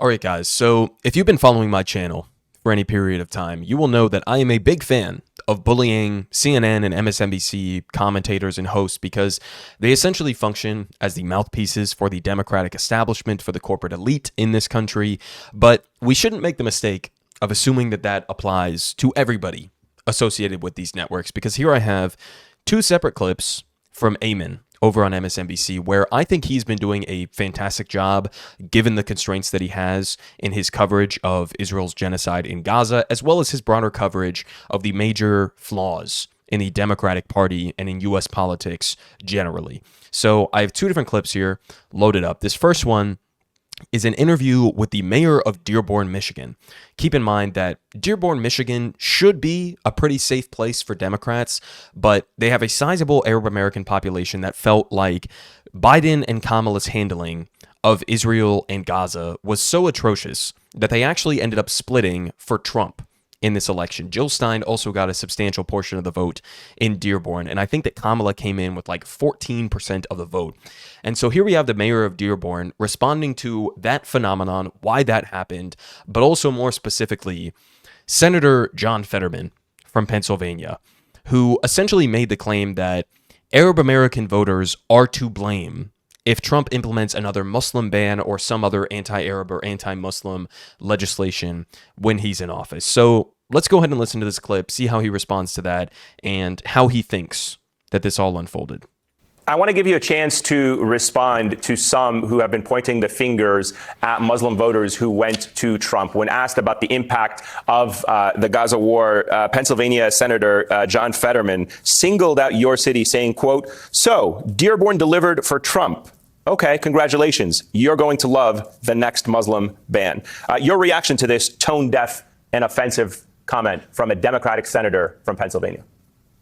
All right, guys. So if you've been following my channel for any period of time, you will know that I am a big fan of bullying CNN and MSNBC commentators and hosts because they essentially function as the mouthpieces for the Democratic establishment, for the corporate elite in this country. But we shouldn't make the mistake of assuming that that applies to everybody associated with these networks, because here I have two separate clips from Eamon over on MSNBC, where I think he's been doing a fantastic job given the constraints that he has in his coverage of Israel's genocide in Gaza, as well as his broader coverage of the major flaws in the Democratic Party and in U.S. politics generally. So I have two different clips here loaded up. This first one is an interview with the mayor of Dearborn, Michigan. Keep in mind that Dearborn, Michigan should be a pretty safe place for Democrats, but they have a sizable Arab American population that felt like Biden and Kamala's handling of Israel and Gaza was so atrocious that they actually ended up splitting for Trump in this election. Jill Stein also got a substantial portion of the vote in Dearborn, and I think that Kamala came in with like 14% of the vote. And so here we have the mayor of Dearborn responding to that phenomenon, why that happened, but also more specifically, Senator John Fetterman from Pennsylvania, who essentially made the claim that Arab American voters are to blame if Trump implements another Muslim ban or some other anti-Arab or anti-Muslim legislation when he's in office. So let's go ahead and listen to this clip, see how he responds to that, and how he thinks that this all unfolded. I want to give you a chance to respond to some who have been pointing the fingers at Muslim voters who went to Trump. When asked about the impact of the Gaza war, Pennsylvania Senator John Fetterman singled out your city, saying, quote, "So Dearborn delivered for Trump. Okay, congratulations. You're going to love the next Muslim ban." Your reaction to this tone-deaf and offensive comment from a Democratic senator from Pennsylvania?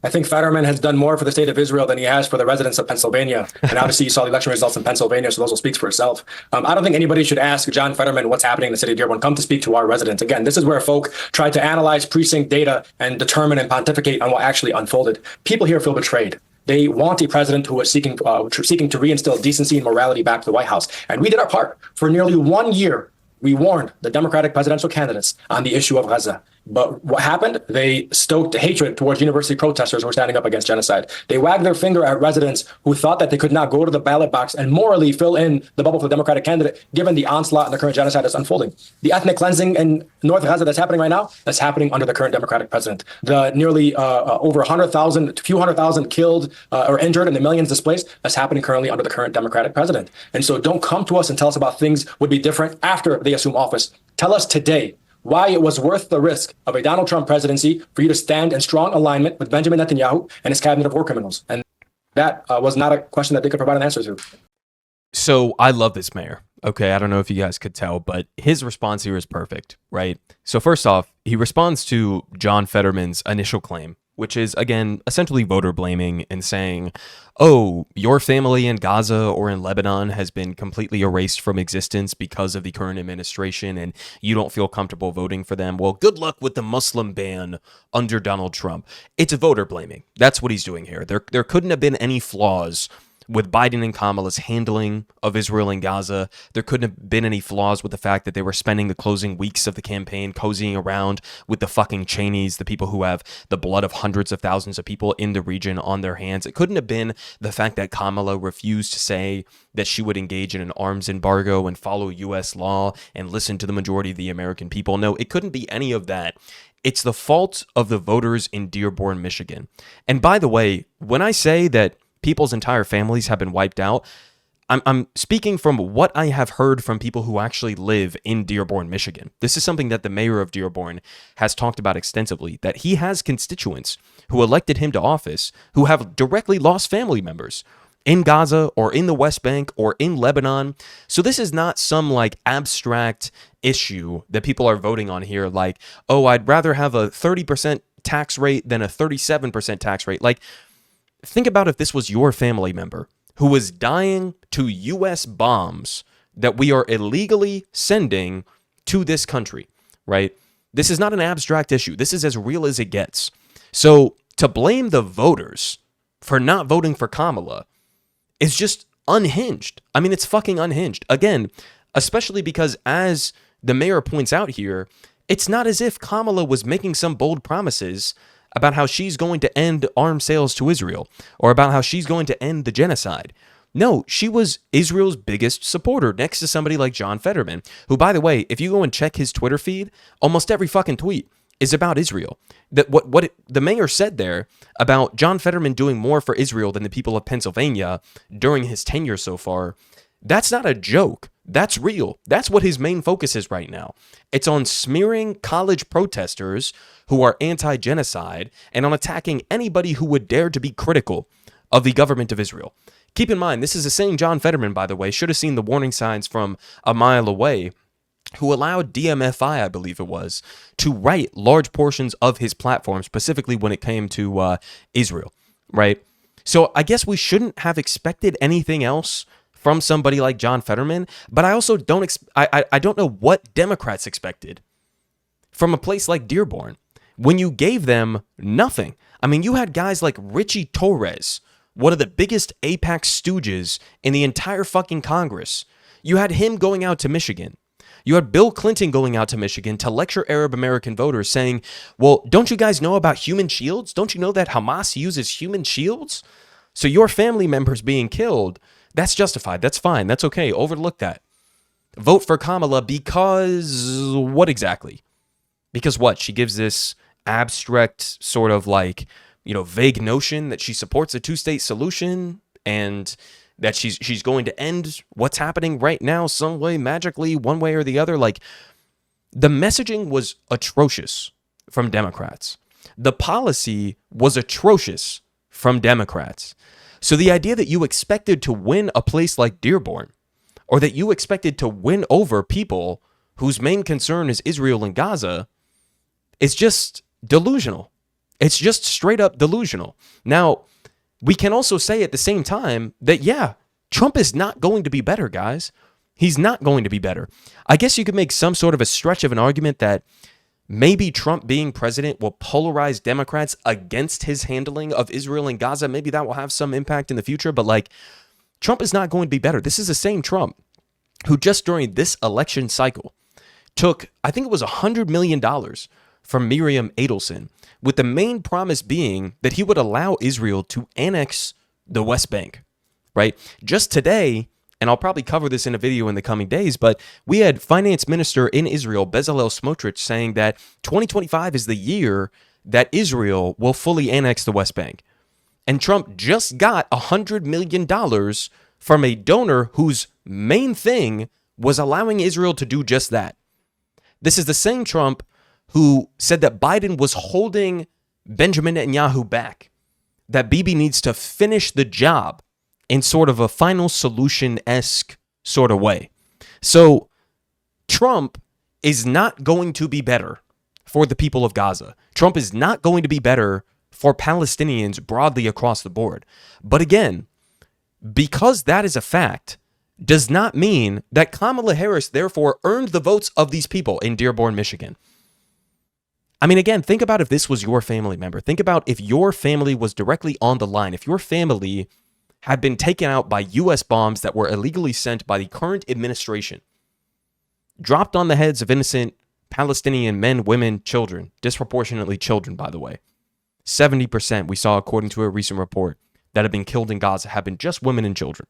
I think Fetterman has done more for the state of Israel than he has for the residents of Pennsylvania. And obviously you saw the election results in Pennsylvania, so those will speak for itself. I don't think anybody should ask John Fetterman what's happening in the city of Dearborn. Come to speak to our residents. Again, this is where folk try to analyze precinct data and determine and pontificate on what actually unfolded. People here feel betrayed. They want a president who is seeking to reinstill decency and morality back to the White House. And we did our part. For nearly 1 year, we warned the Democratic presidential candidates on the issue of Gaza. But what happened? They stoked hatred towards university protesters who were standing up against genocide. They wagged their finger at residents who thought that they could not go to the ballot box and morally fill in the bubble for the Democratic candidate, given the onslaught and the current genocide that's unfolding. The ethnic cleansing in North Gaza that's happening right now, that's happening under the current Democratic president. The nearly over 100,000, few hundred thousand killed or injured and the millions displaced, that's happening currently under the current Democratic president. And so don't come to us and tell us about things would be different after they assume office. Tell us today why it was worth the risk of a Donald Trump presidency for you to stand in strong alignment with Benjamin Netanyahu and his cabinet of war criminals. And that was not a question that they could provide an answer to. So I love this mayor. Okay, I don't know if you guys could tell, but his response here is perfect, right? So first off, he responds to John Fetterman's initial claim, which is, again, essentially voter blaming and saying, oh, your family in Gaza or in Lebanon has been completely erased from existence because of the current administration and you don't feel comfortable voting for them. Well, good luck with the Muslim ban under Donald Trump. It's voter blaming. That's what he's doing here. There couldn't have been any flaws with Biden and Kamala's handling of Israel and Gaza. There couldn't have been any flaws with the fact that they were spending the closing weeks of the campaign cozying around with the fucking Cheneys, the people who have the blood of hundreds of thousands of people in the region on their hands. It couldn't have been the fact that Kamala refused to say that she would engage in an arms embargo and follow U.S. law and listen to the majority of the American people. No, it couldn't be any of that. It's the fault of the voters in Dearborn, Michigan. And by the way, when I say that people's entire families have been wiped out, I'm speaking from what I have heard from people who actually live in Dearborn, Michigan. This is something that the mayor of Dearborn has talked about extensively, that he has constituents who elected him to office who have directly lost family members in Gaza or in the West Bank or in Lebanon. So this is not some like abstract issue that people are voting on here, like, oh, I'd rather have a 30% tax rate than a 37% tax rate. Like, think about if this was your family member who was dying to U.S. bombs that we are illegally sending to this country, right? This is not an abstract issue. This is as real as it gets. So to blame the voters for not voting for Kamala is just unhinged. I mean, it's fucking unhinged. Again, especially because as the mayor points out here, it's not as if Kamala was making some bold promises about how she's going to end arms sales to Israel or about how she's going to end the genocide. No, she was Israel's biggest supporter next to somebody like John Fetterman, who, by the way, if you go and check his Twitter feed, almost every fucking tweet is about Israel. That the mayor said there about John Fetterman doing more for Israel than the people of Pennsylvania during his tenure so far, that's not a joke. That's real. That's what his main focus is right now. It's on smearing college protesters who are anti-genocide and on attacking anybody who would dare to be critical of the government of Israel. Keep in mind, this is the same John Fetterman, by the way, should have seen the warning signs from a mile away, who allowed DMFI, I believe it was, to write large portions of his platform, specifically when it came to Israel, right? So I guess we shouldn't have expected anything else from somebody like John Fetterman, but I also don't I don't know what Democrats expected from a place like Dearborn when you gave them nothing. I mean, you had guys like Richie Torres, one of the biggest AIPAC stooges in the entire fucking Congress. You had him going out to Michigan. You had Bill Clinton going out to Michigan to lecture Arab American voters saying, well, don't you guys know about human shields? Don't you know that Hamas uses human shields? So your family members being killed, that's justified. That's fine. That's okay. Overlook that. Vote for Kamala because what exactly? Because what? She gives this abstract sort of like, vague notion that she supports a two-state solution and that she's going to end what's happening right now some way, magically, one way or the other. Like, the messaging was atrocious from Democrats. The policy was atrocious from Democrats. So the idea that you expected to win a place like Dearborn, or that you expected to win over people whose main concern is Israel and Gaza, is just delusional. It's just straight up delusional. Now, we can also say at the same time that, yeah, Trump is not going to be better, guys. He's not going to be better. I guess you could make some sort of a stretch of an argument that maybe Trump being president will polarize Democrats against his handling of Israel and Gaza. Maybe that will have some impact in the future, but like, Trump is not going to be better. This is the same Trump who just during this election cycle took, I think it was $100 million from Miriam Adelson, with the main promise being that he would allow Israel to annex the West Bank, right? Just today, and I'll probably cover this in a video in the coming days, but we had Finance Minister in Israel, Bezalel Smotrich, saying that 2025 is the year that Israel will fully annex the West Bank. And Trump just got $100 million from a donor whose main thing was allowing Israel to do just that. This is the same Trump who said that Biden was holding Benjamin Netanyahu back, that Bibi needs to finish the job in sort of a final solution-esque sort of way. So Trump is not going to be better for the people of Gaza. Trump is not going to be better for Palestinians broadly across the board. But again, because that is a fact, does not mean that Kamala Harris therefore earned the votes of these people in Dearborn, Michigan. I mean, again, think about if this was your family member. Think about if your family was directly on the line. If your family had been taken out by U.S. bombs that were illegally sent by the current administration, dropped on the heads of innocent Palestinian men, women, children, disproportionately children, by the way. 70% we saw, according to a recent report, that have been killed in Gaza have been just women and children.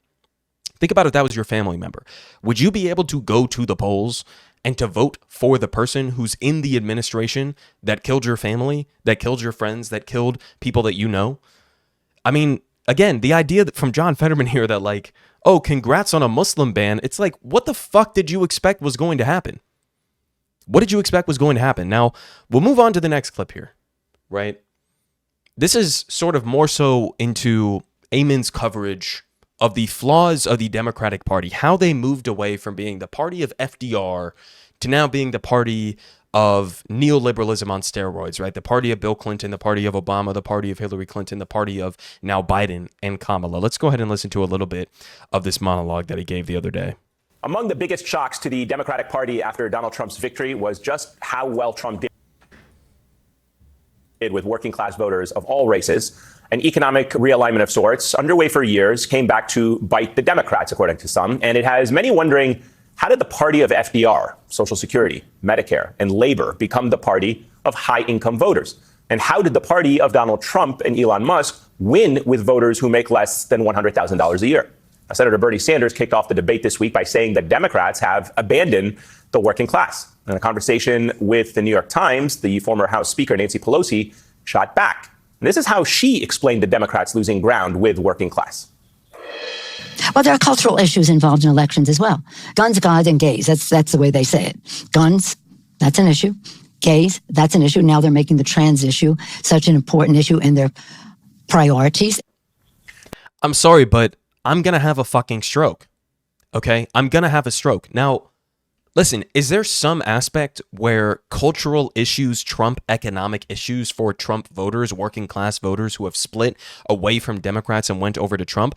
Think about if that was your family member. Would you be able to go to the polls and to vote for the person who's in the administration that killed your family, that killed your friends, that killed people that you know? I mean, again, the idea that from John Fetterman here that like, oh, congrats on a Muslim ban. It's like, what the fuck did you expect was going to happen? What did you expect was going to happen? Now, we'll move on to the next clip here, right? This is sort of more so into Eamon's coverage of the flaws of the Democratic Party, how they moved away from being the party of FDR to now being the party of neoliberalism on steroids, right? The party of Bill Clinton, the party of Obama, the party of Hillary Clinton, the party of now Biden and Kamala. Let's go ahead and listen to a little bit of this monologue that he gave the other day. Among the biggest shocks to the Democratic Party after Donald Trump's victory was just how well Trump did with working class voters of all races. An economic realignment of sorts, underway for years, came back to bite the Democrats, according to some. And it has many wondering How did the party of FDR, Social Security, Medicare, and labor become the party of high-income voters? And how did the party of Donald Trump and Elon Musk win with voters who make less than $100,000 a year? Now, Senator Bernie Sanders kicked off the debate this week by saying that Democrats have abandoned the working class. In a conversation with the New York Times, the former House Speaker, Nancy Pelosi, shot back. And this is how she explained the Democrats losing ground with working class. Well, there are cultural issues involved in elections as well. Guns, God, and gays. That's the way they say it. Guns, that's an issue. Gays, that's an issue. Now they're making the trans issue such an important issue in their priorities. I'm sorry, but I'm going to have a fucking stroke. Okay? I'm going to have a stroke. Now, listen, is there some aspect where cultural issues trump economic issues for Trump voters, working class voters who have split away from Democrats and went over to Trump?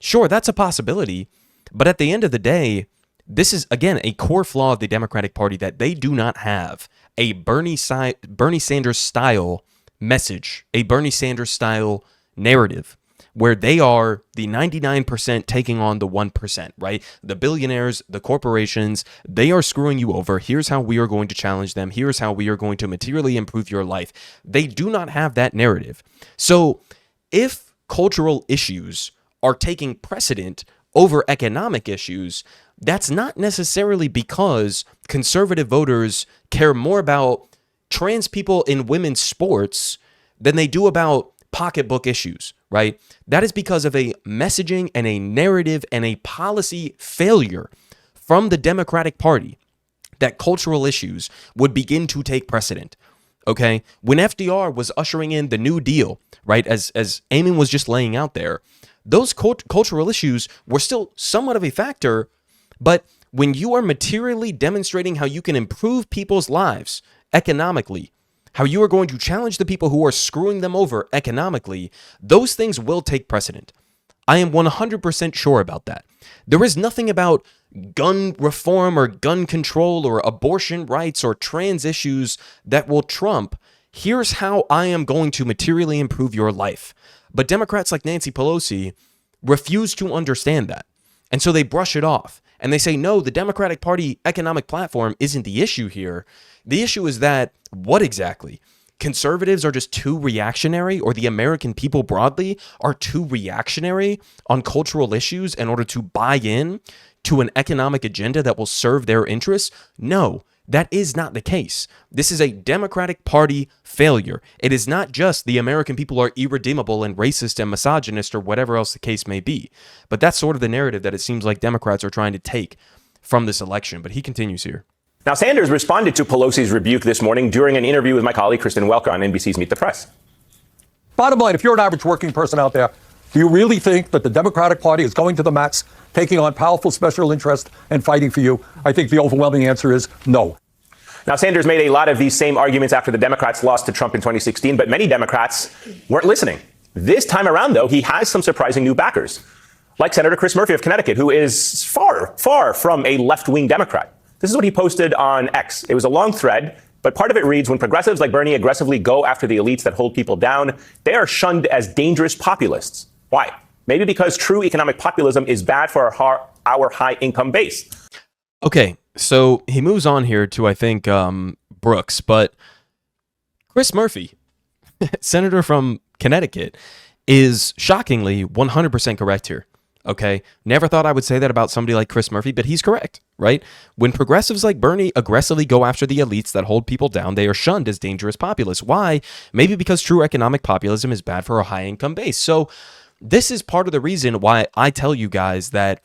Sure, that's a possibility. But at the end of the day, this is, again, a core flaw of the Democratic Party that they do not have a Bernie Sanders style message, a Bernie Sanders style narrative, where they are the 99% taking on the 1%, right? The billionaires, the corporations, they are screwing you over. Here's how we are going to challenge them. Here's how we are going to materially improve your life. They do not have that narrative. So if cultural issues are taking precedent over economic issues, that's not necessarily because conservative voters care more about trans people in women's sports than they do about pocketbook issues, right? That is because of a messaging and a narrative and a policy failure from the Democratic Party that cultural issues would begin to take precedent. Okay? When FDR was ushering in the New Deal, right, as Eamon was just laying out there, those cultural issues were still somewhat of a factor, but when you are materially demonstrating how you can improve people's lives economically, how you are going to challenge the people who are screwing them over economically, those things will take precedent. I am 100% sure about that. There is nothing about gun reform or gun control or abortion rights or trans issues that will trump, here's how I am going to materially improve your life. But Democrats like Nancy Pelosi refuse to understand that. And so they brush it off. And they say, no, the Democratic Party economic platform isn't the issue here. The issue is that, what exactly? Conservatives are just too reactionary, or the American people broadly are too reactionary on cultural issues in order to buy in to an economic agenda that will serve their interests? No, that is not the case. This is a Democratic Party failure. It is not just the American people are irredeemable and racist and misogynist or whatever else the case may be. But that's sort of the narrative that it seems like Democrats are trying to take from this election. But he continues here. Now, Sanders responded to Pelosi's rebuke this morning during an interview with my colleague Kristen Welker on NBC's Meet the Press. Bottom line, if you're an average working person out there, do you really think that the Democratic Party is going to the mats, taking on powerful special interests and fighting for you? I think the overwhelming answer is no. Now, Sanders made a lot of these same arguments after the Democrats lost to Trump in 2016, but many Democrats weren't listening. This time around, though, he has some surprising new backers, like Senator Chris Murphy of Connecticut, who is far, far from a left-wing Democrat. This is what he posted on X. It was a long thread, but part of it reads, when progressives like Bernie aggressively go after the elites that hold people down, they are shunned as dangerous populists. Why? Maybe because true economic populism is bad for our high-income base. Okay, so he moves on here to, I think, Brooks, but Chris Murphy, senator from Connecticut, is shockingly 100% correct here. Okay, never thought I would say that about somebody like Chris Murphy, but he's correct, right? When progressives like Bernie aggressively go after the elites that hold people down, they are shunned as dangerous populists. Why? Maybe because true economic populism is bad for a high-income base. So this is part of the reason why I tell you guys that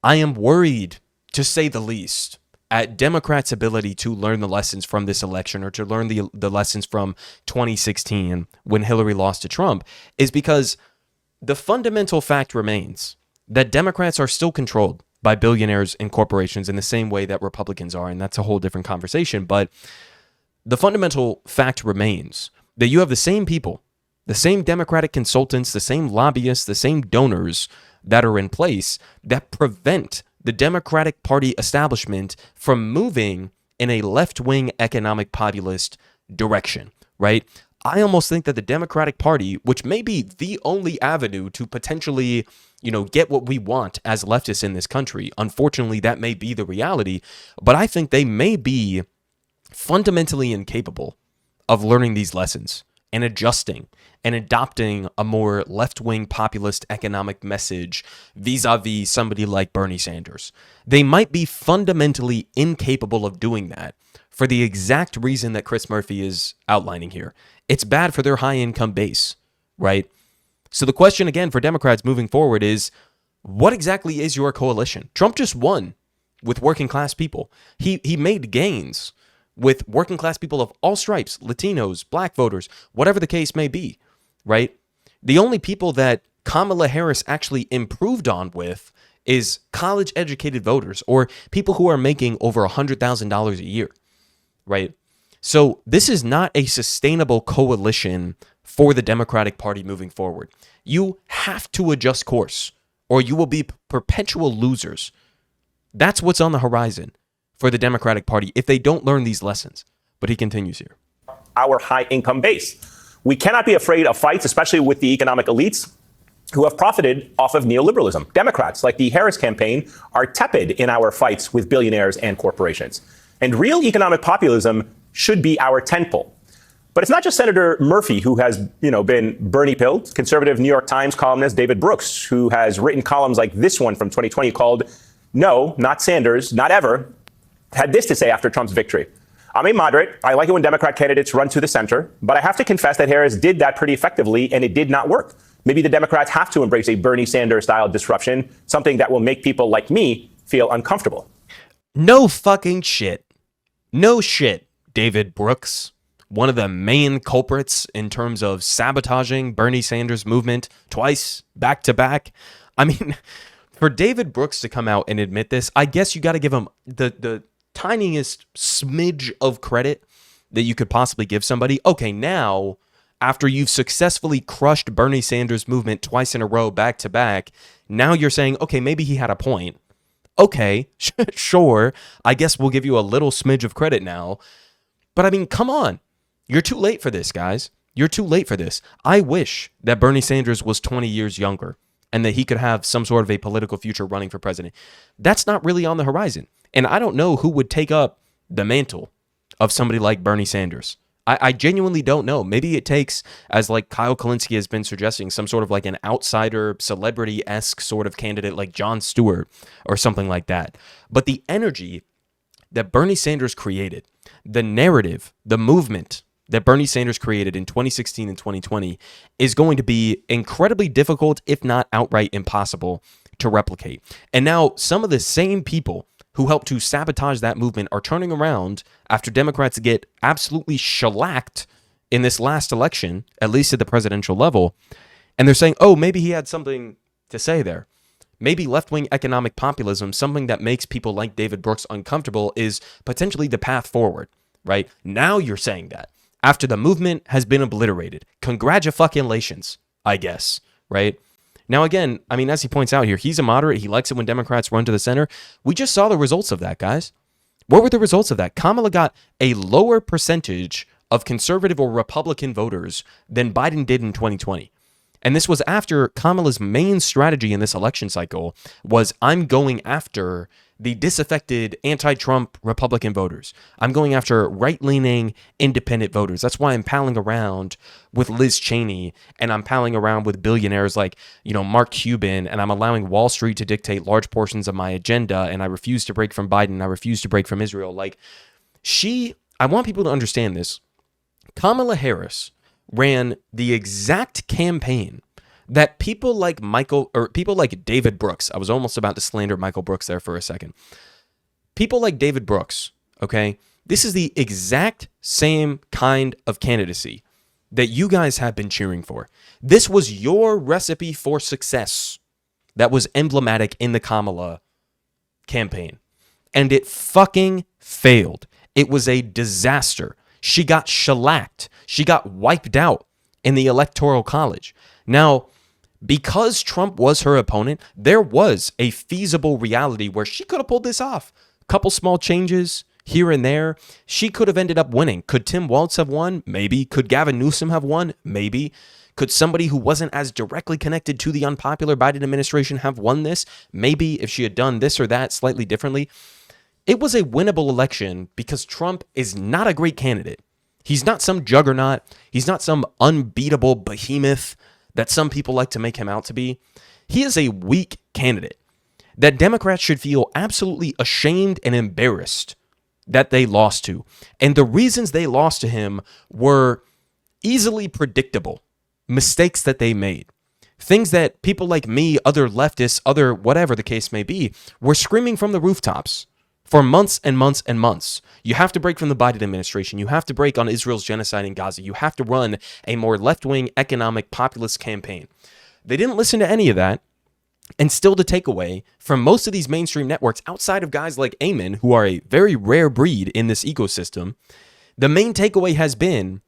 I am worried, to say the least, at Democrats' ability to learn the lessons from this election or to learn the lessons from 2016 when Hillary lost to Trump, is because the fundamental fact remains that Democrats are still controlled by billionaires and corporations in the same way that Republicans are, and that's a whole different conversation. But the fundamental fact remains that you have the same people, the same Democratic consultants, the same lobbyists, the same donors that are in place that prevent the Democratic Party establishment from moving in a left-wing economic populist direction, right? I almost think that the Democratic Party, which may be the only avenue to potentially get what we want as leftists in this country. Unfortunately, that may be the reality, but I think they may be fundamentally incapable of learning these lessons and adjusting and adopting a more left-wing populist economic message vis-a-vis somebody like Bernie Sanders. They might be fundamentally incapable of doing that for the exact reason that Chris Murphy is outlining here. It's bad for their high-income base, right? So the question again for Democrats moving forward is, what exactly is your coalition? Trump just won with working class people. He made gains with working class people of all stripes, Latinos, black voters, whatever the case may be, right? The only people that Kamala Harris actually improved on with is college educated voters or people who are making over $100,000 a year, right? So this is not a sustainable coalition for the Democratic Party moving forward. You have to adjust course or you will be perpetual losers. That's what's on the horizon for the Democratic Party if they don't learn these lessons. But he continues here. Our high income base. We cannot be afraid of fights, especially with the economic elites who have profited off of neoliberalism. Democrats, like the Harris campaign, are tepid in our fights with billionaires and corporations. And real economic populism should be our tentpole. But it's not just Senator Murphy who has, been Bernie-pilled. Conservative New York Times columnist David Brooks, who has written columns like this one from 2020 called "No, Not Sanders, Not Ever," had this to say after Trump's victory. "I'm a moderate. I like it when Democrat candidates run to the center, but I have to confess that Harris did that pretty effectively, and it did not work. Maybe the Democrats have to embrace a Bernie Sanders-style disruption, something that will make people like me feel uncomfortable." No fucking shit. No shit, David Brooks. One of the main culprits in terms of sabotaging Bernie Sanders' movement twice, back to back. I mean, for David Brooks to come out and admit this, I guess you got to give him the tiniest smidge of credit that you could possibly give somebody. Okay, now, after you've successfully crushed Bernie Sanders' movement twice in a row, back to back, now you're saying, okay, maybe he had a point. Okay, sure, I guess we'll give you a little smidge of credit now. But I mean, come on. You're too late for this, guys. You're too late for this. I wish that Bernie Sanders was 20 years younger and that he could have some sort of a political future running for president. That's not really on the horizon. And I don't know who would take up the mantle of somebody like Bernie Sanders. I genuinely don't know. Maybe it takes, as like Kyle Kalinske has been suggesting, some sort of like an outsider, celebrity-esque sort of candidate like Jon Stewart or something like that. But the energy that Bernie Sanders created, the narrative, the movement that Bernie Sanders created in 2016 and 2020 is going to be incredibly difficult, if not outright impossible, to replicate. And now some of the same people who helped to sabotage that movement are turning around after Democrats get absolutely shellacked in this last election, at least at the presidential level. And they're saying, oh, maybe he had something to say there. Maybe left-wing economic populism, something that makes people like David Brooks uncomfortable, is potentially the path forward, right? Now you're saying that after the movement has been obliterated. Congratulations, I guess, right? Now, again, I mean, as he points out here, he's a moderate. He likes it when Democrats run to the center. We just saw the results of that, guys. What were the results of that? Kamala got a lower percentage of conservative or Republican voters than Biden did in 2020. And this was after Kamala's main strategy in this election cycle was, I'm going after the disaffected anti-Trump Republican voters. I'm going after right-leaning independent voters. That's why I'm palling around with Liz Cheney and I'm palling around with billionaires like, Mark Cuban, and I'm allowing Wall Street to dictate large portions of my agenda, and I refuse to break from Biden. I refuse to break from Israel. I want people to understand this. Kamala Harris ran the exact campaign that people like David Brooks, I was almost about to slander Michael Brooks there for a second. People like David Brooks, okay? This is the exact same kind of candidacy that you guys have been cheering for. This was your recipe for success that was emblematic in the Kamala campaign. And it fucking failed. It was a disaster. She got shellacked. She got wiped out in the Electoral College. Now, because Trump was her opponent, there was a feasible reality where she could have pulled this off. A couple small changes here and there. She could have ended up winning. Could Tim Walz have won? Maybe. Could Gavin Newsom have won? Maybe. Could somebody who wasn't as directly connected to the unpopular Biden administration have won this? Maybe if she had done this or that slightly differently. It was a winnable election because Trump is not a great candidate. He's not some juggernaut. He's not some unbeatable behemoth that some people like to make him out to be. He is a weak candidate that Democrats should feel absolutely ashamed and embarrassed that they lost to. And the reasons they lost to him were easily predictable mistakes that they made. Things that people like me, other leftists, other whatever the case may be, were screaming from the rooftops for months and months and months. You have to break from the Biden administration. You have to break on Israel's genocide in Gaza. You have to run a more left-wing economic populist campaign. They didn't listen to any of that. And still the takeaway from most of these mainstream networks, outside of guys like Eamon, who are a very rare breed in this ecosystem, the main takeaway has been,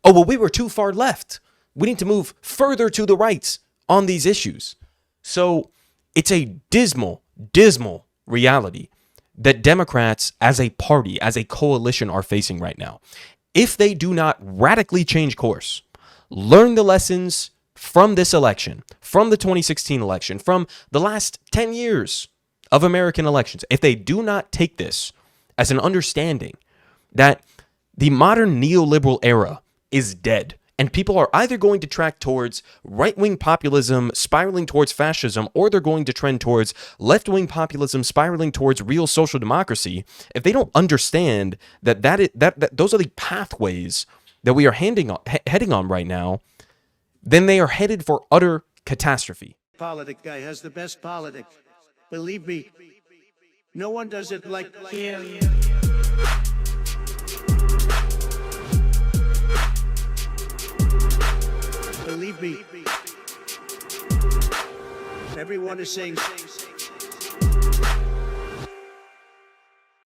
oh, well, we were too far left. We need to move further to the right on these issues. So it's a dismal, dismal reality that Democrats as a party, as a coalition are facing right now. If they do not radically change course, learn the lessons from this election, from the 2016 election, from the last 10 years of American elections, if they do not take this as an understanding that the modern neoliberal era is dead, and people are either going to track towards right-wing populism spiraling towards fascism, or they're going to trend towards left-wing populism spiraling towards real social democracy, if they don't understand that those are the pathways that we are heading on right now, then they are headed for utter catastrophe. Politic guy has the best politic. Believe me, no one does it like him. Believe me, everyone is saying